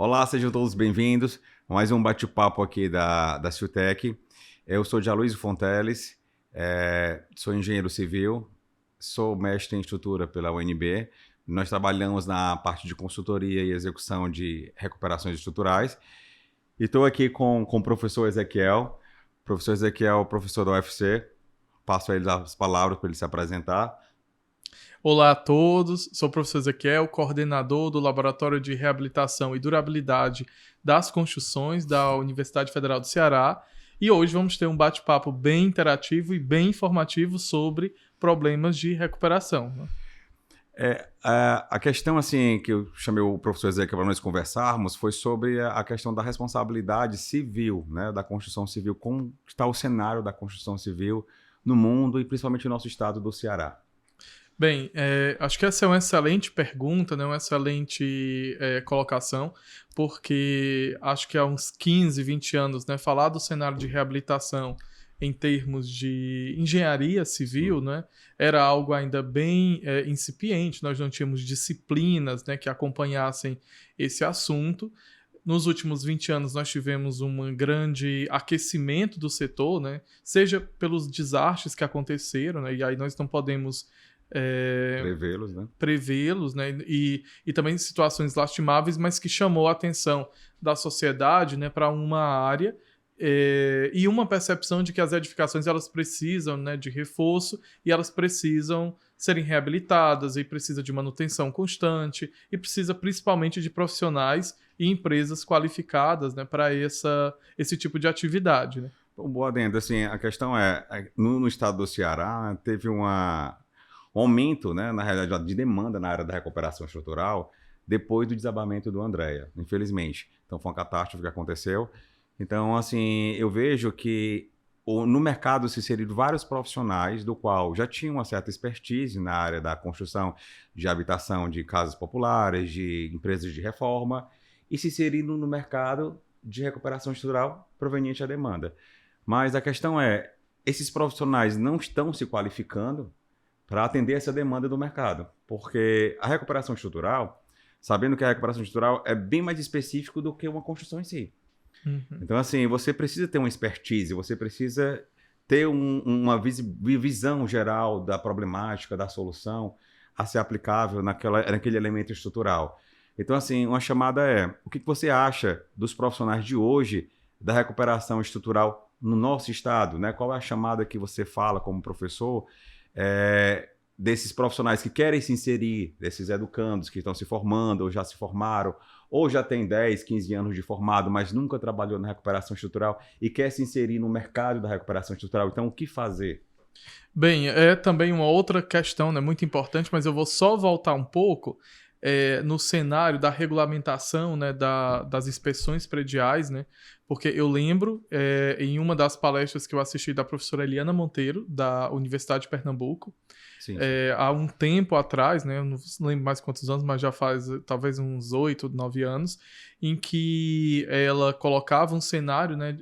Olá, sejam todos bem-vindos a mais um bate-papo aqui da Ciutec. Eu sou Aloysio Fonteles, sou engenheiro civil, sou mestre em estrutura pela UNB. Nós trabalhamos na parte de consultoria e execução de recuperações estruturais. E estou aqui com o professor Ezequiel. Professor Ezequiel, professor da UFC. Passo a ele as palavras para ele se apresentar. Olá a todos, sou o professor Ezequiel, coordenador do Laboratório de Reabilitação e Durabilidade das Construções da Universidade Federal do Ceará, e hoje vamos ter um bate-papo bem interativo e bem informativo sobre problemas de recuperação. A questão assim, que eu chamei o professor Ezequiel para nós conversarmos foi sobre a questão da responsabilidade civil, né, da construção civil, como está o cenário da construção civil no mundo e principalmente no nosso estado do Ceará. Bem, acho que essa é uma excelente pergunta, né? Uma excelente colocação, porque acho que há uns 15, 20 anos, né, falar do cenário de reabilitação em termos de engenharia civil, né, era algo ainda bem incipiente, nós não tínhamos disciplinas, né, que acompanhassem esse assunto. Nos últimos 20 anos nós tivemos um grande aquecimento do setor, né, seja pelos desastres que aconteceram, né, e aí nós não podemos prevê-los, né? E também situações lastimáveis, mas que chamou a atenção da sociedade, né, para uma área e uma percepção de que as edificações elas precisam, né, de reforço e elas precisam serem reabilitadas e precisa de manutenção constante e precisa principalmente de profissionais e empresas qualificadas, né, para esse tipo de atividade, né? Boa adendo, assim, a questão no estado do Ceará teve um aumento, né, na realidade, de demanda na área da recuperação estrutural depois do desabamento do Andréa, infelizmente. Então, foi uma catástrofe que aconteceu. Então, assim, eu vejo que no mercado se inseriram vários profissionais do qual já tinham uma certa expertise na área da construção de habitação de casas populares, de empresas de reforma, e se inseriram no mercado de recuperação estrutural proveniente da demanda. Mas a questão esses profissionais não estão se qualificando para atender essa demanda do mercado. Porque a recuperação estrutural, sabendo que a recuperação estrutural é bem mais específico do que uma construção em si. Uhum. Então, assim, você precisa ter uma expertise, você precisa ter uma visão geral da problemática, da solução a ser aplicável naquele elemento estrutural. Então, assim, uma chamada o que você acha dos profissionais de hoje da recuperação estrutural no nosso estado, né? Qual é a chamada que você fala como professor desses profissionais que querem se inserir, desses educandos que estão se formando ou já se formaram, ou já tem 10, 15 anos de formado, mas nunca trabalhou na recuperação estrutural e quer se inserir no mercado da recuperação estrutural. Então, o que fazer? Bem, é também uma outra questão, né, muito importante, mas eu vou só voltar um pouco no cenário da regulamentação, né, das inspeções prediais, né, porque eu lembro em uma das palestras que eu assisti da professora Eliana Monteiro, da Universidade de Pernambuco, Sim. Há um tempo atrás, né, eu não lembro mais quantos anos, mas já faz talvez uns 8, 9 anos, em que ela colocava um cenário, né,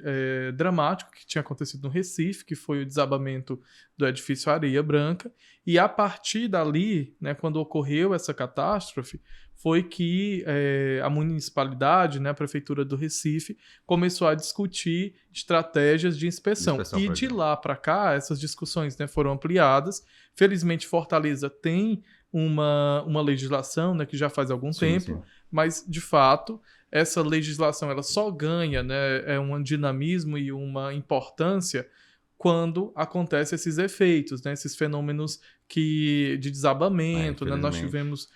dramático que tinha acontecido no Recife, que foi o desabamento do edifício Areia Branca, e a partir dali, né, quando ocorreu essa catástrofe, foi que a municipalidade, né, a prefeitura do Recife, começou a discutir estratégias de inspeção. E de lá para cá, essas discussões, né, foram ampliadas. Felizmente, Fortaleza tem uma legislação, né, que já faz algum tempo, mas, de fato, essa legislação ela só ganha, né, um dinamismo e uma importância quando acontecem esses efeitos, né, esses fenômenos de desabamento, né, nós tivemos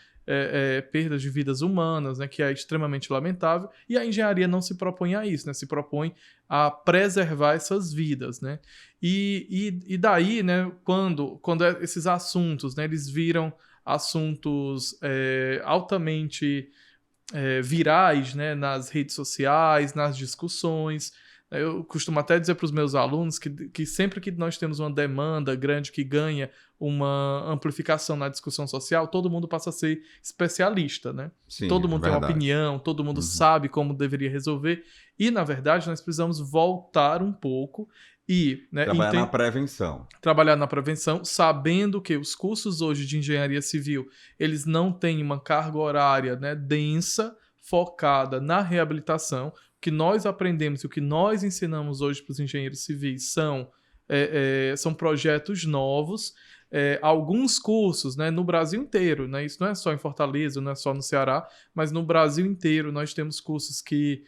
perdas de vidas humanas, né, que é extremamente lamentável, e a engenharia não se propõe a isso, né, se propõe a preservar essas vidas, né, e daí, né, quando esses assuntos, né, eles viram assuntos altamente virais, né, nas redes sociais, nas discussões. Eu costumo até dizer para os meus alunos que sempre que nós temos uma demanda grande que ganha uma amplificação na discussão social, todo mundo passa a ser especialista, né? Sim, todo mundo tem uma verdade. opinião, todo mundo sabe como deveria resolver. E, na verdade, nós precisamos voltar um pouco e... né, trabalhar na prevenção, sabendo que os cursos hoje de engenharia civil, eles não têm uma carga horária, né, densa, focada na reabilitação. O que nós aprendemos e o que nós ensinamos hoje para os engenheiros civis são projetos novos, alguns cursos, né, no Brasil inteiro, né, isso não é só em Fortaleza, não é só no Ceará, mas no Brasil inteiro nós temos cursos que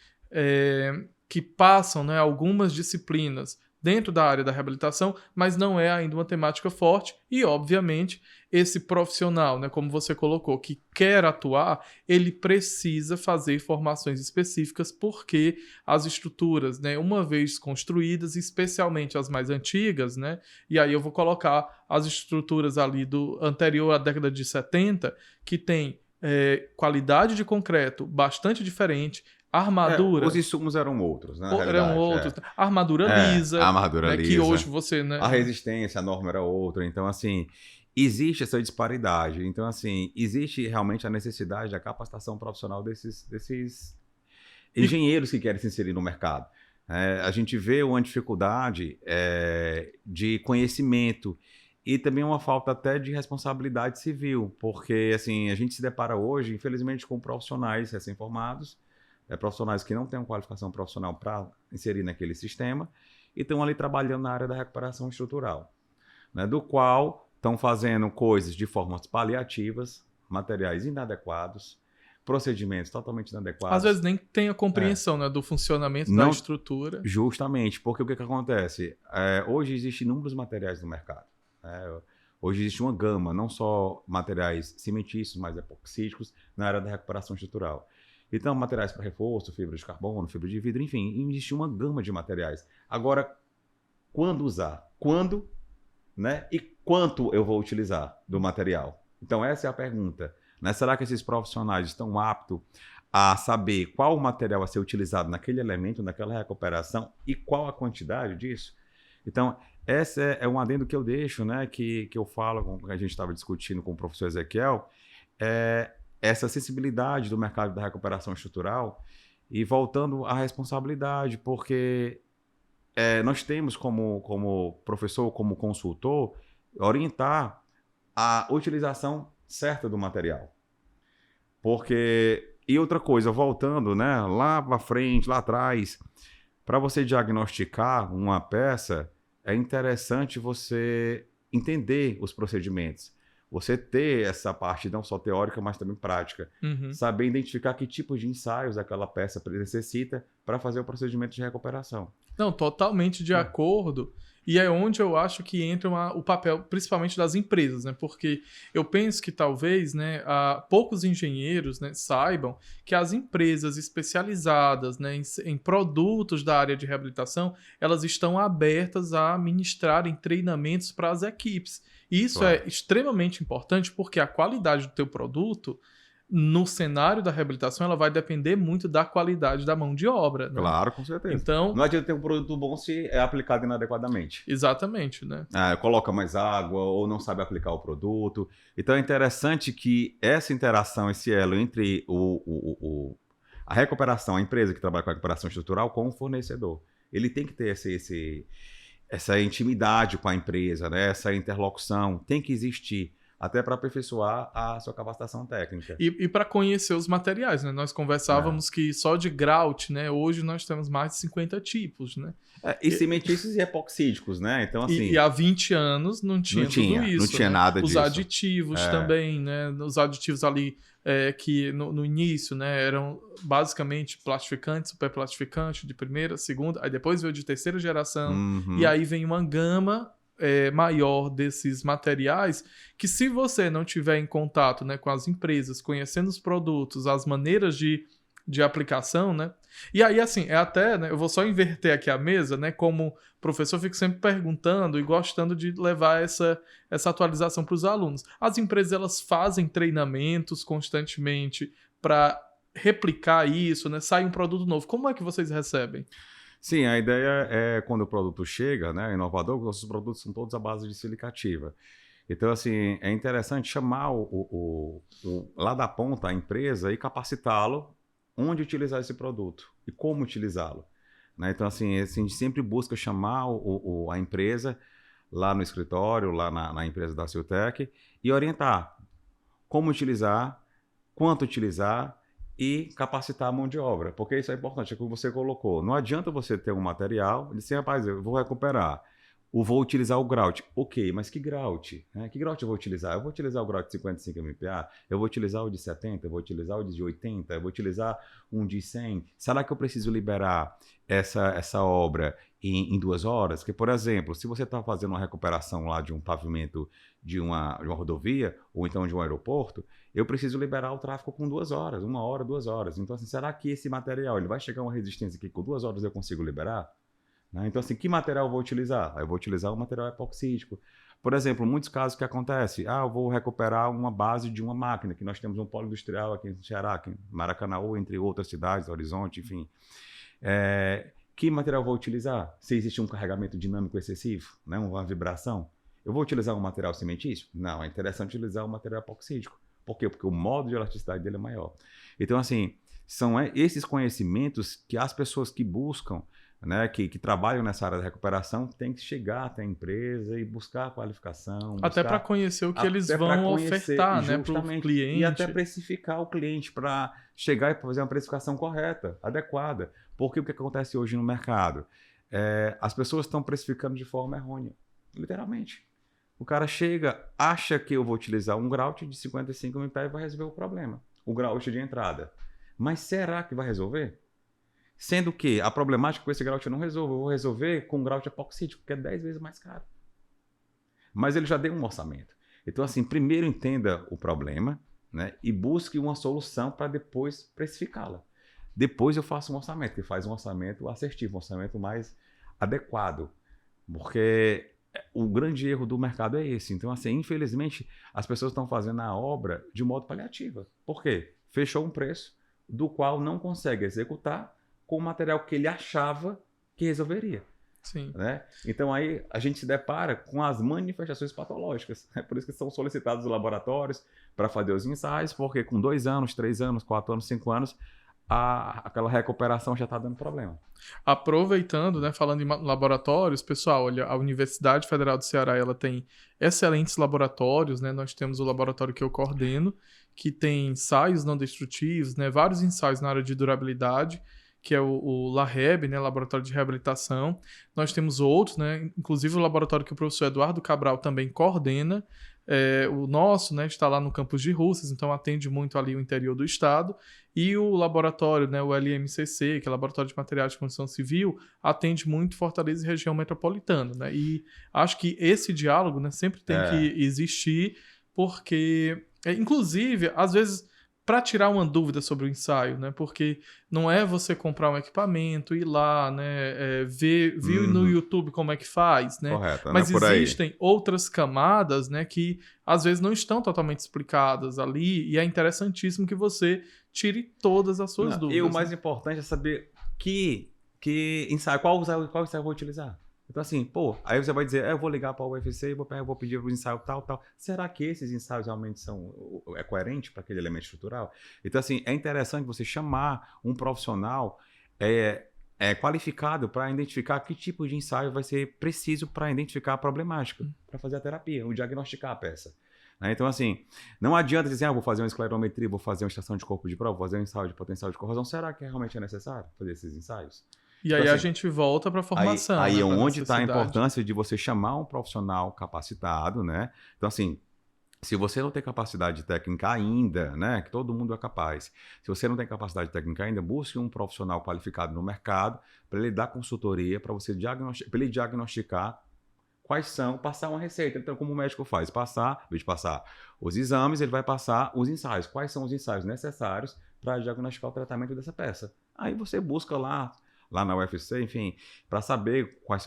passam, né, algumas disciplinas dentro da área da reabilitação, mas não é ainda uma temática forte e, obviamente, esse profissional, né, como você colocou, que quer atuar, ele precisa fazer formações específicas porque as estruturas, né, uma vez construídas, especialmente as mais antigas, né, e aí eu vou colocar as estruturas ali do anterior à década de 70, que tem qualidade de concreto bastante diferente, armadura... Os insumos eram outros, né, na eram realidade. outros. Armadura lisa, A armadura né, lisa. que hoje você... Né, a resistência, a norma era outra. Então, assim, existe essa disparidade. Então, assim, existe realmente a necessidade da capacitação profissional desses engenheiros que querem se inserir no mercado. A gente vê uma dificuldade de conhecimento e também uma falta até de responsabilidade civil, porque, assim, a gente se depara hoje, infelizmente, com profissionais recém-formados, profissionais que não têm uma qualificação profissional para inserir naquele sistema e estão ali trabalhando na área da recuperação estrutural, né, do qual estão fazendo coisas de formas paliativas, materiais inadequados, procedimentos totalmente inadequados. Às vezes nem tem a compreensão, né, do funcionamento da estrutura. Justamente, porque o que acontece? Hoje existem inúmeros materiais no mercado. Hoje existe uma gama, não só materiais cimentícios, mas epoxídicos, na área da recuperação estrutural. Então, materiais para reforço, fibra de carbono, fibra de vidro, enfim, existe uma gama de materiais. Agora, quando usar? Quando, né? E quanto eu vou utilizar do material? Então, essa é a pergunta, né? Será que esses profissionais estão aptos a saber qual o material a ser utilizado naquele elemento, naquela recuperação e qual a quantidade disso? Então, esse é um adendo que eu deixo, né? Que eu falo, que a gente estava discutindo com o professor Ezequiel, essa sensibilidade do mercado da recuperação estrutural e voltando à responsabilidade, porque nós temos como professor, como consultor, orientar a utilização certa do material. E outra coisa, voltando, né, lá para frente, lá atrás, para você diagnosticar uma peça, é interessante você entender os procedimentos. Você ter essa parte não só teórica, mas também prática. Saber identificar que tipo de ensaios aquela peça necessita para fazer o procedimento de recuperação. Não, totalmente de acordo. E é onde eu acho que entra o papel, principalmente das empresas, né? Porque eu penso que talvez, né, poucos engenheiros, né, saibam que as empresas especializadas, né, em produtos da área de reabilitação, elas estão abertas a ministrarem treinamentos para as equipes. E isso é extremamente importante porque a qualidade do teu produto, no cenário da reabilitação, ela vai depender muito da qualidade da mão de obra. Né? Claro, com certeza. Então, não adianta ter um produto bom se é aplicado inadequadamente. Exatamente, né? Coloca mais água ou não sabe aplicar o produto. Então é interessante que essa interação, esse elo entre a recuperação, a empresa que trabalha com a recuperação estrutural com o fornecedor, ele tem que ter essa intimidade com a empresa, né? Essa interlocução tem que existir até para aperfeiçoar a sua capacitação técnica. E para conhecer os materiais, né? Nós conversávamos que só de grout, né? Hoje nós temos mais de 50 tipos, né? E cimentícios e epoxídicos, né? Então, assim, e há 20 anos não tinha tudo isso. Não tinha nada os disso. Os aditivos também, né? Os aditivos ali que no início, né, eram basicamente plastificante, superplastificante de primeira, segunda, aí depois veio de terceira geração, e aí vem uma gama maior desses materiais que, se você não tiver em contato, né, com as empresas, conhecendo os produtos, as maneiras de aplicação, né? E aí, assim, até, né, eu vou só inverter aqui a mesa, né? Como professor, eu fico sempre perguntando e gostando de levar essa atualização para os alunos. As empresas, elas fazem treinamentos constantemente para replicar isso, né? Sai um produto novo. Como é que vocês recebem? Sim, a ideia é quando o produto chega, né, inovador, nossos produtos são todos à base de silicativa. Então, assim, é interessante chamar lá da ponta a empresa e capacitá-lo onde utilizar esse produto e como utilizá-lo. Né? Então, assim, a gente sempre busca chamar a empresa lá no escritório, lá na empresa da Siltec, e orientar como utilizar, quanto utilizar e capacitar a mão de obra, porque isso é importante, é o que você colocou. Não adianta você ter um material e dizer, rapaz, eu vou recuperar, vou utilizar o grout. Ok, mas que grout? Né? Que grout eu vou utilizar? Eu vou utilizar o grout de 55 MPa? Eu vou utilizar o de 70? Eu vou utilizar o de 80? Eu vou utilizar um de 100? Será que eu preciso liberar essa obra em 2 horas? Porque, por exemplo, se você está fazendo uma recuperação lá de um pavimento de uma rodovia ou então de um aeroporto, eu preciso liberar o tráfego com 2 horas, 1 hora, 2 horas. Então, assim, será que esse material ele vai chegar a uma resistência que com 2 horas eu consigo liberar? Né? Então, assim, que material eu vou utilizar? Eu vou utilizar o material epoxídico. Por exemplo, muitos casos que acontece, eu vou recuperar uma base de uma máquina, que nós temos um polo industrial aqui no Ceará, aqui em Maracanaú, entre outras cidades, Horizonte, enfim. Que material eu vou utilizar? Se existe um carregamento dinâmico excessivo, né? Uma vibração, eu vou utilizar um material cimentício? Não, é interessante utilizar um material epoxídico. Por quê? Porque o modo de elasticidade dele é maior. Então, assim, são esses conhecimentos que as pessoas que buscam, né, que trabalham nessa área da recuperação, têm que chegar até a empresa e buscar a qualificação. Até para conhecer o que eles vão ofertar, né, para o cliente. E até precificar o cliente para chegar e fazer uma precificação correta, adequada. Porque o que acontece hoje no mercado? As pessoas estão precificando de forma errônea, literalmente. O cara chega, acha que eu vou utilizar um grout de 55 MPa e vai resolver o problema. O grout de entrada. Mas será que vai resolver? Sendo que a problemática com esse grout eu não resolvo. Eu vou resolver com um grout epoxídico, que é 10 vezes mais caro. Mas ele já deu um orçamento. Então, assim, primeiro entenda o problema, né, e busque uma solução para depois precificá-la. Depois eu faço um orçamento, que faz um orçamento assertivo, um orçamento mais adequado. Porque o grande erro do mercado é esse. Então, assim, infelizmente, as pessoas estão fazendo a obra de modo paliativo. Por quê? Fechou um preço do qual não consegue executar com o material que ele achava que resolveria. Sim. Né? Então aí a gente se depara com as manifestações patológicas. É por isso que são solicitados os laboratórios para fazer os ensaios, porque com 2 anos, 3 anos, 4 anos, 5 anos, aquela recuperação já está dando problema. Aproveitando, né, falando em laboratórios, pessoal, olha, a Universidade Federal do Ceará, ela tem excelentes laboratórios, né? Nós temos o laboratório que eu coordeno, que tem ensaios não destrutivos, né, vários ensaios na área de durabilidade, que é o LAREB, né, Laboratório de Reabilitação. Nós temos outros, né, inclusive o laboratório que o professor Eduardo Cabral também coordena. O nosso, né, está lá no campus de Russas, então atende muito ali o interior do estado. E o laboratório, né, o LMCC, que é o Laboratório de Materiais de Construção Civil, atende muito Fortaleza e região metropolitana. Né? E acho que esse diálogo, né, sempre tem que existir, porque, inclusive, às vezes, para tirar uma dúvida sobre o ensaio, né? Porque não é você comprar um equipamento, ir lá, né? Ver no YouTube como é que faz, né? Correto, mas né? existem outras camadas, né? Que às vezes não estão totalmente explicadas ali e é interessantíssimo que você tire todas as suas dúvidas. E o mais importante é saber que ensaio, qual ensaio eu vou utilizar. Então, assim, aí você vai dizer, eu vou ligar para o UFC e vou pedir o ensaio tal. Será que esses ensaios realmente é coerente para aquele elemento estrutural? Então, assim, é interessante você chamar um profissional qualificado para identificar que tipo de ensaio vai ser preciso para identificar a problemática, para fazer a terapia, ou diagnosticar a peça. Então, assim, não adianta dizer, vou fazer uma esclerometria, vou fazer uma estação de corpo de prova, vou fazer um ensaio de potencial de corrosão. Será que realmente é necessário fazer esses ensaios? E aí, então, assim, a gente volta para a formação. Aí é onde está a importância de você chamar um profissional capacitado, né? Então, assim, se você não tem capacidade técnica ainda, né? Que todo mundo é capaz. Se você não tem capacidade técnica ainda, busque um profissional qualificado no mercado para ele dar consultoria, para ele diagnosticar quais são, passar uma receita. Então, como o médico faz? Em vez de passar os exames, ele vai passar os ensaios. Quais são os ensaios necessários para diagnosticar o tratamento dessa peça? Aí você busca lá na UFC, enfim, para saber quais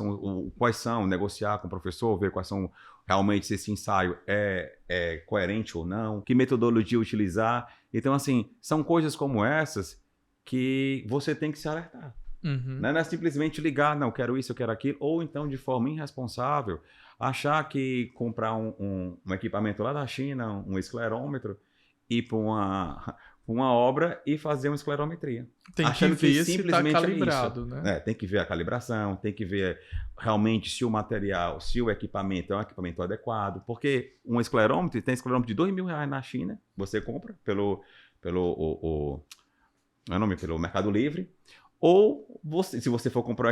são, negociar com o professor, ver quais são realmente se esse ensaio é coerente ou não, que metodologia utilizar. Então, assim, são coisas como essas que você tem que se alertar. Uhum. Não é simplesmente ligar, não, quero isso, eu quero aquilo, ou então, de forma irresponsável, achar que comprar um equipamento lá da China, um esclerômetro, ir para uma obra e fazer uma esclerometria. Tem que ver se está calibrado, né? Tem que ver a calibração, tem que ver realmente se o material, se o equipamento é um equipamento adequado, porque um esclerômetro, tem esclerômetro de R$2.000 na China, você compra pelo não é nome, pelo Mercado Livre, ou se você for comprar um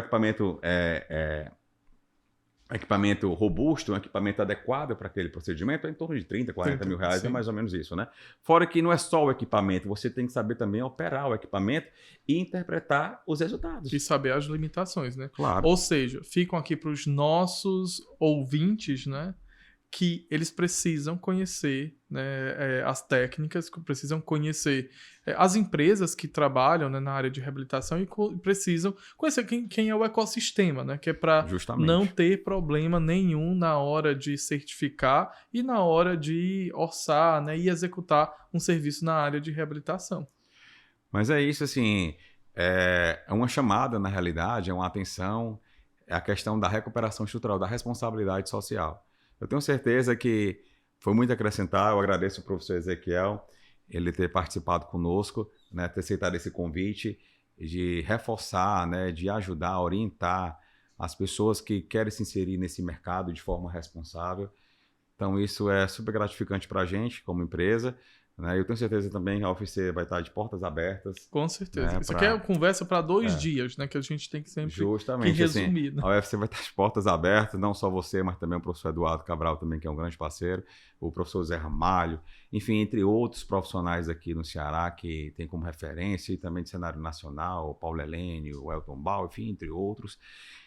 equipamento robusto, um equipamento adequado para aquele procedimento, é em torno de 30, 40 mil reais, é mais ou menos isso, né? Fora que não é só o equipamento, você tem que saber também operar o equipamento e interpretar os resultados. E saber as limitações, né? Claro. Ou seja, ficam aqui para os nossos ouvintes, né? Que eles precisam conhecer, né, as técnicas, precisam conhecer as empresas que trabalham, né, na área de reabilitação e precisam conhecer quem é o ecossistema, né, que é para não ter problema nenhum na hora de certificar e na hora de orçar, né, e executar um serviço na área de reabilitação. Mas é isso, assim, é uma chamada, na realidade, é uma atenção, é a questão da recuperação estrutural, da responsabilidade social. Eu tenho certeza que foi muito acrescentar. Eu agradeço ao professor Ezequiel ele ter participado conosco, né, ter aceitado esse convite de reforçar, né, de ajudar, orientar as pessoas que querem se inserir nesse mercado de forma responsável. Então isso é super gratificante para a gente como empresa. Eu tenho certeza também que a UFC vai estar de portas abertas. Com certeza. Né, isso aqui é conversa para 2 dias, né? Que a gente tem que sempre justamente, que resumir. Assim, né? A UFC vai estar de portas abertas, não só você, mas também o professor Eduardo Cabral, também, que é um grande parceiro, o professor Zé Ramalho, enfim, entre outros profissionais aqui no Ceará que tem como referência, e também de cenário nacional, o Paulo Helênio, o Elton Bal, enfim, entre outros.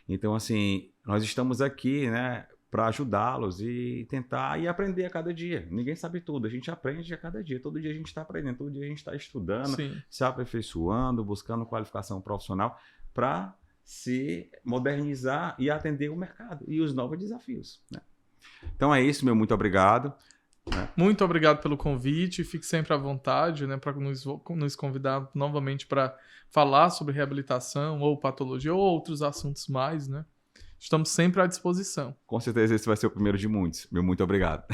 Então, assim, nós estamos aqui, né, para ajudá-los e tentar e aprender a cada dia. Ninguém sabe tudo, a gente aprende a cada dia. Todo dia a gente está aprendendo, todo dia a gente está estudando, se aperfeiçoando, buscando qualificação profissional para se modernizar e atender o mercado e os novos desafios. Né? Então é isso, meu muito obrigado. Né? Muito obrigado pelo convite, fique sempre à vontade, né, para nos convidar novamente para falar sobre reabilitação ou patologia ou outros assuntos mais, né? Estamos sempre à disposição. Com certeza esse vai ser o primeiro de muitos. Meu muito obrigado.